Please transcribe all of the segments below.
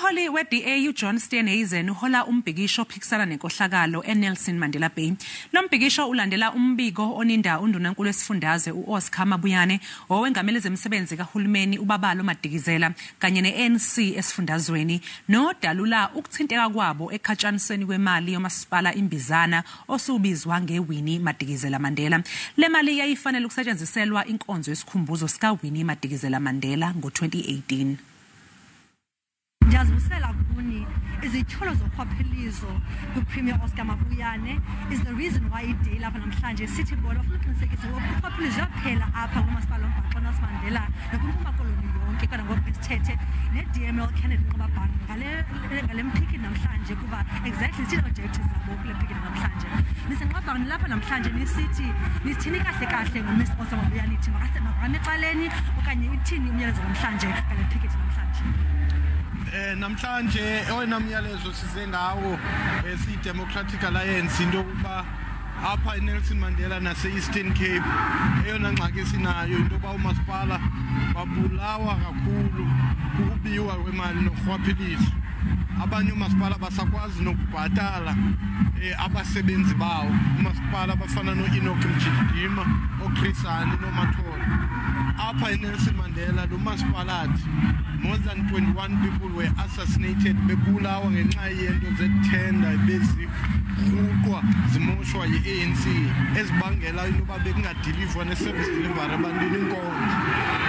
Umholi weDA uJohn Steenhuisen uhola umbhikisho ophikisana nenkohlakalo eNelson Mandela Bay. Lombhikisho ulandela umbiko oninda undunankulu wesifundazwe uOscar Mabuyane, owengamele ezemisebenzi kahulumeni uBabalo Madikizela kanye neANC esifundazweni, nodalula ukuthinteka kwabo ekhatshanisweni kwemali yomasipala imbizana osubizwa ngeWinnie Madikizela Mandela. Le mali yayifanele ukusetshenziselwa inkonzo yesikhumbuzo sika Winnie Madikizela Mandela ngo-2018. Ndiyazibusela kuni izithyolo zokhwaphilizo kuPremier Oskar Mabuyane is the reason why iDay lapha namhlanje sithi bona bafuna uqinisekisa ukuthi ukhwaphilizo yaphela apha kumasipala ombhaqo Mandela nokumpuma koloni yonke kana ngokubesithethe neDML candidate nqobabhanga ngale mphiki namhlanje kuba exactly sithi objectives zabo kule phiki namhlanje nisenqobanga lapha namhlanje nisithi nisithini kahle ngoMr Oskar Mabuyane ithi makasebaqame eqaleni okanye ithini umyalezo namhlanje ngale phiki namhlanje. Namhlanje oyena myalezo size ngawo si-Democratic Alliance into yokuba apha eNelson Mandela nase-Eastern Cape eyona ngxaki esinayo into yoba umasipala babulawa kakhulu kukubiwa kwemali norhwaphilizo. Abanye umasipala basakwazi nokubhatala abasebenzi bawo. Umasipala abafana no-Enoch Mjidima, oKhrisani, noMathola. Apha eNelson Mandela lo masipalathi more than 21 people were assassinated bebulawa ngenxa yento zethenda bezirhuqwa zimoshwa yi-ANC ezibangela into yoba bekungadilivwa ne-service delivery ebantwini inkonzo.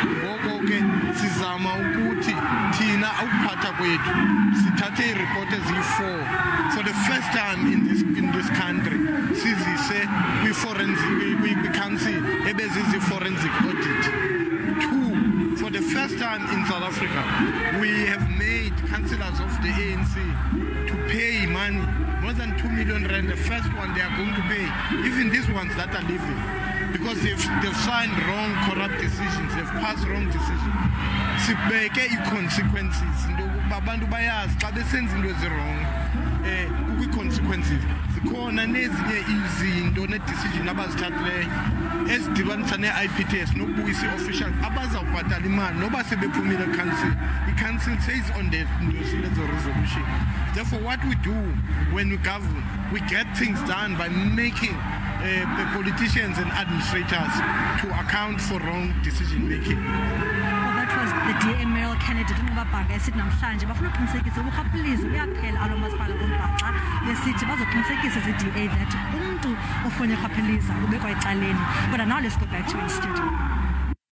Ngoko ke sizama ukuthi thina ukuphatha kwethu sithathe i-report eziyi-4 for the first time in this country sizise kwi-council ebezizi-forensic audit. 2, for the first time in South Africa, we have made councillors of the ANC to pay money, more than 2 million rand. The first one they are going to pay, even these ones that are leaving, because they've signed wrong, corrupt decisions, they've passed wrong decisions. Sibeke i-consequences, abantu bayazi xa besenza into ezi-wrong, kukwi-consequences. Zikhona nezinye izinto ne-decision abazithathileyo ezidibanisa ne-IPTS nokubuyisa i-official abazawubhatala imali noba sebephumile council. I-council says on the resolution. Therefore, what we do when we govern, we get things done by making the politicians and administrators to account for wrong decision making. That was the DML candidate nqobabhanga esithi namhlanje bafuna uqinisekisa ubukhwaphilizo uyaphela alo masipala ombhaxa besithi bazoqinisekisa zi-DA that umntu ofuna ukhwaphiliza ubekwa ecaleni. But now let's go back to the studio.